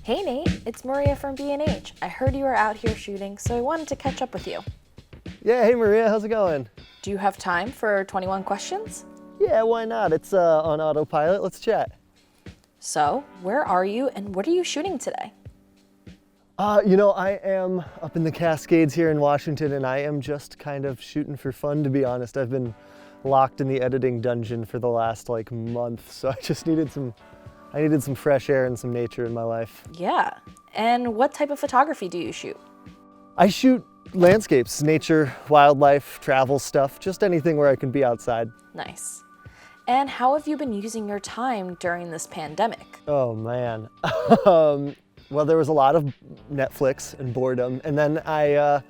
Hey Nate, it's Maria from B&H. I heard you were out here shooting, so I wanted to catch up with you. Yeah, hey Maria, how's it going? Do you have time for 21 questions? Yeah, why not? It's on autopilot. Let's chat. So, where are you and what are you shooting today? I am up in the Cascades here in Washington, and I am just kind of shooting for fun, to be honest. I've been locked in the editing dungeon for the last month, so I just needed some fresh air and some nature in my life. Yeah, and what type of photography do you shoot? I shoot landscapes, nature, wildlife, travel stuff, just anything where I can be outside. Nice. And how have you been using your time during this pandemic? Oh man. Well, there was a lot of Netflix and boredom, and then I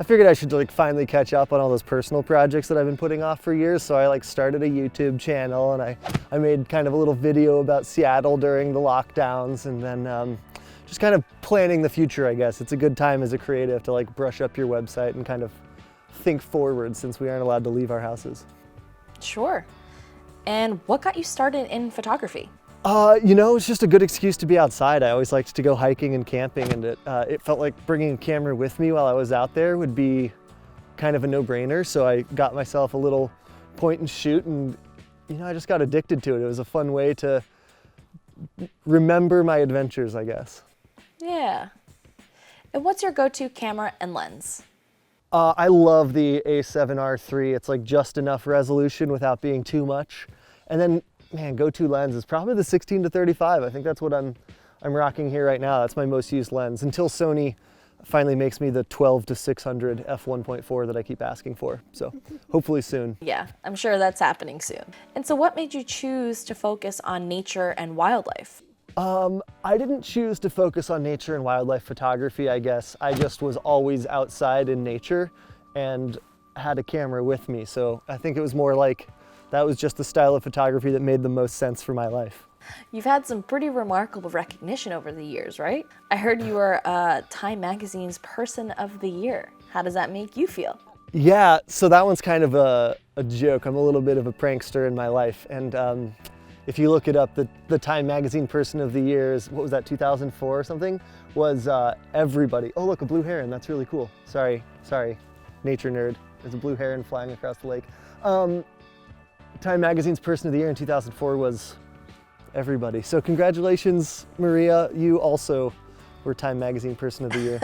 figured I should finally catch up on all those personal projects that I've been putting off for years. So I started a YouTube channel, and I made kind of a little video about Seattle during the lockdowns, and then just kind of planning the future, I guess. It's a good time as a creative to brush up your website and kind of think forward, since we aren't allowed to leave our houses. Sure. And what got you started in photography? It's just a good excuse to be outside. I always liked to go hiking and camping, and it felt like bringing a camera with me while I was out there would be kind of a no-brainer. So I got myself a little point and shoot, and I just got addicted to it. It was a fun way to remember my adventures, I guess. Yeah. And what's your go-to camera and lens? I love the A7R III. It's just enough resolution without being too much. And then, man, go-to lens is probably the 16-35. I think that's what I'm rocking here right now. That's my most used lens, until Sony finally makes me the 12-600 f1.4 that I keep asking for. So hopefully soon. Yeah, I'm sure that's happening soon. And so what made you choose to focus on nature and wildlife? I didn't choose to focus on nature and wildlife photography, I guess. I just was always outside in nature and had a camera with me. So I think it was more that was just the style of photography that made the most sense for my life. You've had some pretty remarkable recognition over the years, right? I heard you were Time Magazine's Person of the Year. How does that make you feel? Yeah, so that one's kind of a joke. I'm a little bit of a prankster in my life. And if you look it up, the Time Magazine Person of the Year is, what was that, 2004 or something? Was everybody. Oh, look, a blue heron. That's really cool. Sorry, nature nerd. There's a blue heron flying across the lake. Time Magazine's Person of the Year in 2004 was everybody. So congratulations, Maria. You also were Time Magazine Person of the Year.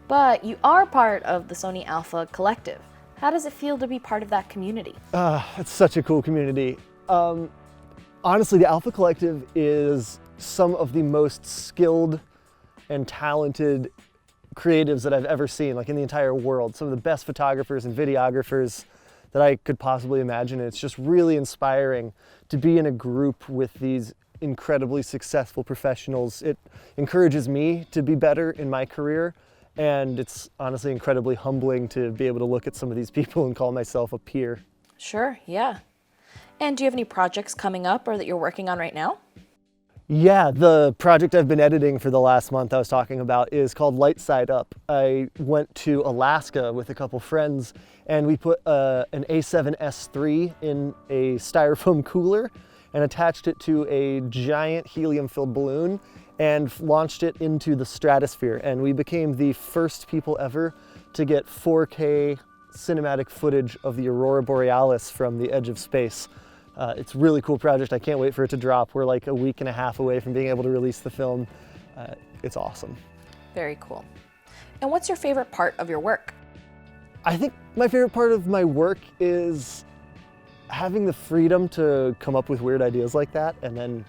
But you are part of the Sony Alpha Collective. How does it feel to be part of that community? It's such a cool community. Honestly, the Alpha Collective is some of the most skilled and talented creatives that I've ever seen, in the entire world. Some of the best photographers and videographers that I could possibly imagine. It's just really inspiring to be in a group with these incredibly successful professionals. It encourages me to be better in my career, and it's honestly incredibly humbling to be able to look at some of these people and call myself a peer. Sure, yeah. And do you have any projects coming up or that you're working on right now? Yeah, the project I've been editing for the last month I was talking about is called Light Side Up. I went to Alaska with a couple friends, and we put an A7S III in a styrofoam cooler and attached it to a giant helium-filled balloon and launched it into the stratosphere. And we became the first people ever to get 4K cinematic footage of the Aurora Borealis from the edge of space. It's a really cool project. I can't wait for it to drop. We're a week and a half away from being able to release the film. It's awesome. Very cool. And what's your favorite part of your work? I think my favorite part of my work is having the freedom to come up with weird ideas like that, and then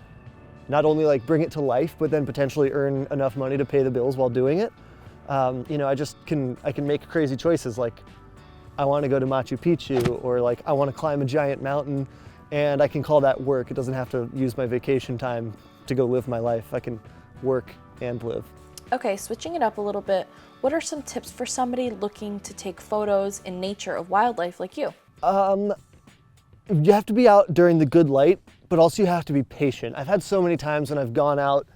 not only bring it to life, but then potentially earn enough money to pay the bills while doing it. I can make crazy choices, I want to go to Machu Picchu, or I want to climb a giant mountain, and I can call that work. It doesn't have to use my vacation time to go live my life. I can work and live. Okay, switching it up a little bit, what are some tips for somebody looking to take photos in nature of wildlife like you? You have to be out during the good light, but also you have to be patient. I've had so many times when I've gone out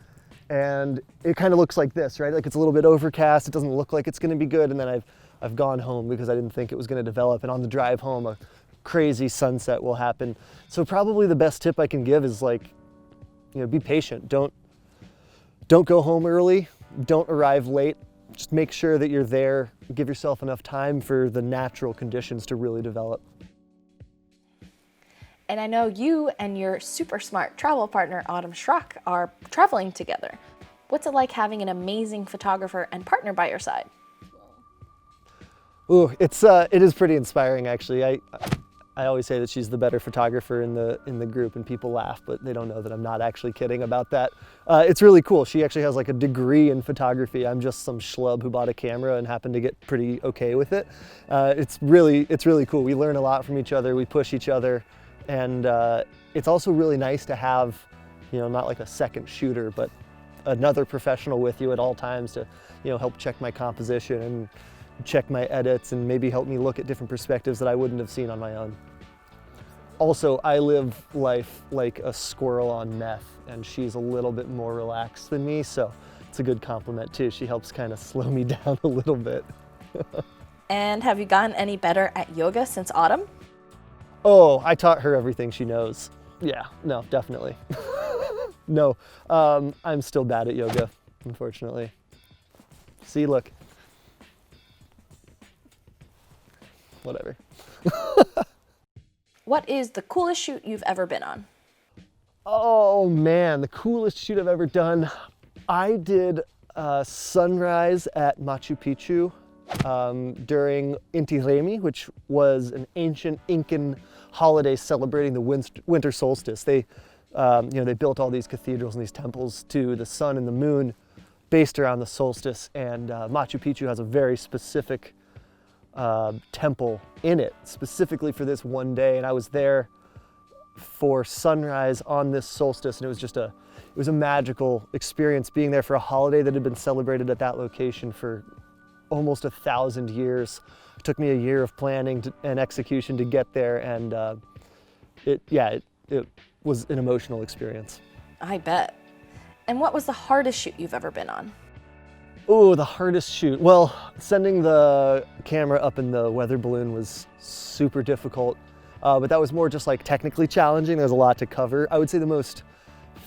and it kind of looks like this, right? It's a little bit overcast, it doesn't look like it's gonna be good, and then I've gone home because I didn't think it was gonna develop, and on the drive home, a crazy sunset will happen. So probably the best tip I can give is be patient. Don't don't go home early, don't arrive late. Just make sure that you're there. Give yourself enough time for the natural conditions to really develop. And I know you and your super smart travel partner, Autumn Schrock, are traveling together. What's it like having an amazing photographer and partner by your side? Ooh, it is pretty inspiring, actually. I always say that she's the better photographer in the group, and people laugh, but they don't know that I'm not actually kidding about that. It's really cool. She actually has like a degree in photography. I'm just some schlub who bought a camera and happened to get pretty okay with it. It's really cool. We learn a lot from each other. We push each other, and it's also really nice to have, not like a second shooter, but another professional with you at all times to, help check my composition and check my edits and maybe help me look at different perspectives that I wouldn't have seen on my own. Also, I live life like a squirrel on meth, and she's a little bit more relaxed than me, so it's a good compliment too. She helps kind of slow me down a little bit. And have you gotten any better at yoga since Autumn? Oh, I taught her everything she knows. Yeah, no, definitely. No, I'm still bad at yoga, unfortunately. See, look. Whatever. What is the coolest shoot you've ever been on? Oh man, the coolest shoot I've ever done. I did sunrise at Machu Picchu during Inti Raymi, which was an ancient Incan holiday celebrating the winter solstice. They built all these cathedrals and these temples to the sun and the moon based around the solstice, and Machu Picchu has a very specific temple in it specifically for this one day, and I was there for sunrise on this solstice, and it was a magical experience being there for a holiday that had been celebrated at that location for almost 1,000 years. It took me a year of planning and execution to get there, and it was an emotional experience. I bet. And what was the hardest shoot you've ever been on? Oh, the hardest shoot. Well, sending the camera up in the weather balloon was super difficult, but that was more just like technically challenging. There's a lot to cover. I would say the most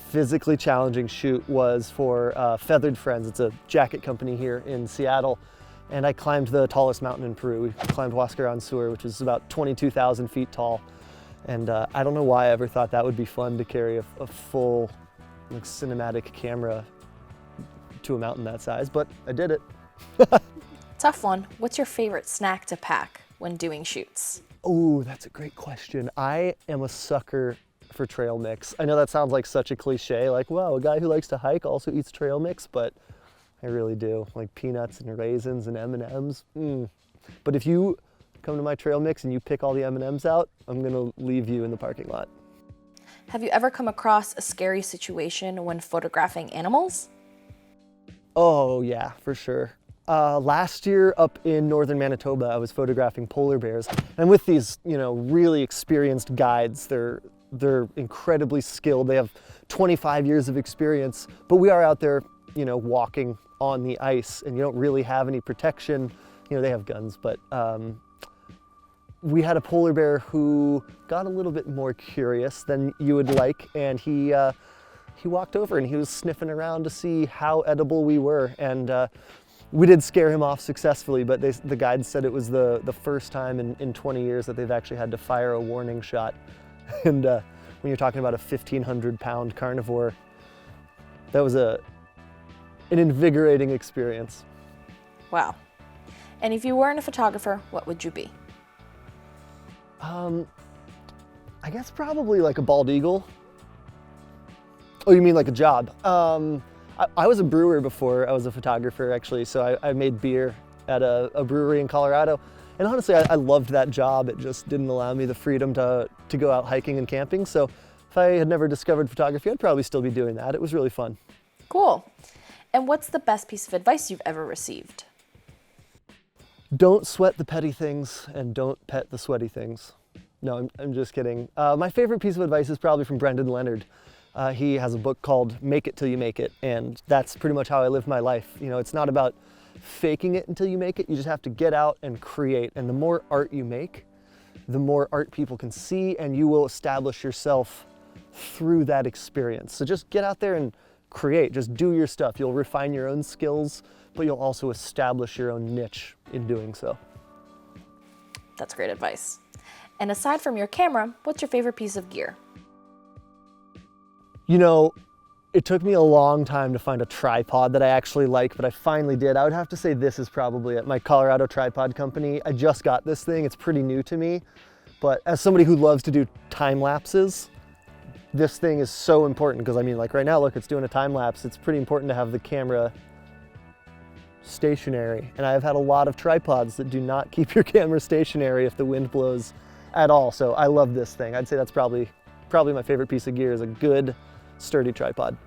physically challenging shoot was for Feathered Friends. It's a jacket company here in Seattle, and I climbed the tallest mountain in Peru. We climbed Huascarán Sur, which is about 22,000 feet tall, and I don't know why I ever thought that would be fun to carry a full cinematic camera to a mountain that size, but I did it. Tough one. What's your favorite snack to pack when doing shoots? Oh, that's a great question. I am a sucker for trail mix. I know that sounds like such a cliche, like, wow, a guy who likes to hike also eats trail mix, but I really do. Like peanuts and raisins and M&Ms. But if you come to my trail mix and you pick all the M&Ms out, I'm gonna leave you in the parking lot. Have you ever come across a scary situation when photographing animals? Oh yeah, for sure. Last year up in northern Manitoba, I was photographing polar bears, and with these, really experienced guides, they're incredibly skilled. They have 25 years of experience, but we are out there, walking on the ice, and you don't really have any protection. They have guns, but we had a polar bear who got a little bit more curious than you would like, and he walked over and he was sniffing around to see how edible we were, and we did scare him off successfully, but the guide said it was the first time in 20 years that they've actually had to fire a warning shot. And when you're talking about a 1,500-pound carnivore, that was an invigorating experience. Wow. And if you weren't a photographer, what would you be? I guess probably like a bald eagle. Oh, you mean like a job? I was a brewer before I was a photographer, actually, so I made beer at a brewery in Colorado. And honestly, I loved that job. It just didn't allow me the freedom to go out hiking and camping. So if I had never discovered photography, I'd probably still be doing that. It was really fun. Cool. And what's the best piece of advice you've ever received? Don't sweat the petty things and don't pet the sweaty things. No, I'm just kidding. My favorite piece of advice is probably from Brendan Leonard. He has a book called Make It Till You Make It, and that's pretty much how I live my life. It's not about faking it until you make it. You just have to get out and create, and the more art you make, the more art people can see, and you will establish yourself through that experience. So just get out there and create, just do your stuff. You'll refine your own skills, but you'll also establish your own niche in doing so. That's great advice. And aside from your camera, what's your favorite piece of gear? You know, it took me a long time to find a tripod that I actually like, but I finally did. I would have to say this is probably it. My Colorado Tripod Company. I just got this thing. It's pretty new to me, but as somebody who loves to do time lapses, this thing is so important because I mean, like right now, look, it's doing a time lapse. It's pretty important to have the camera stationary. And I've had a lot of tripods that do not keep your camera stationary if the wind blows at all. So I love this thing. I'd say that's probably my favorite piece of gear is a good, sturdy tripod.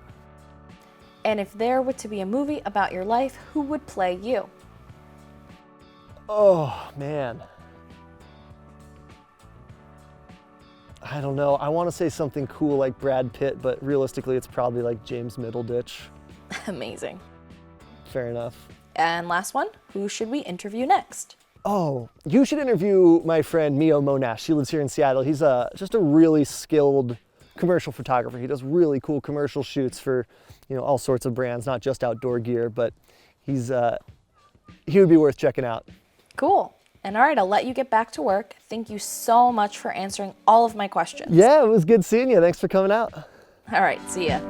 And if there were to be a movie about your life, who would play you? Oh, man. I don't know. I want to say something cool like Brad Pitt, but realistically, it's probably like James Middleditch. Amazing. Fair enough. And last one, who should we interview next? Oh, you should interview my friend Mio Monash. She lives here in Seattle. He's just a really skilled commercial photographer. He does really cool commercial shoots for, all sorts of brands, not just outdoor gear, but he would be worth checking out. Cool. And all right, I'll let you get back to work. Thank you so much for answering all of my questions. Yeah, it was good seeing you. Thanks for coming out. All right, see ya.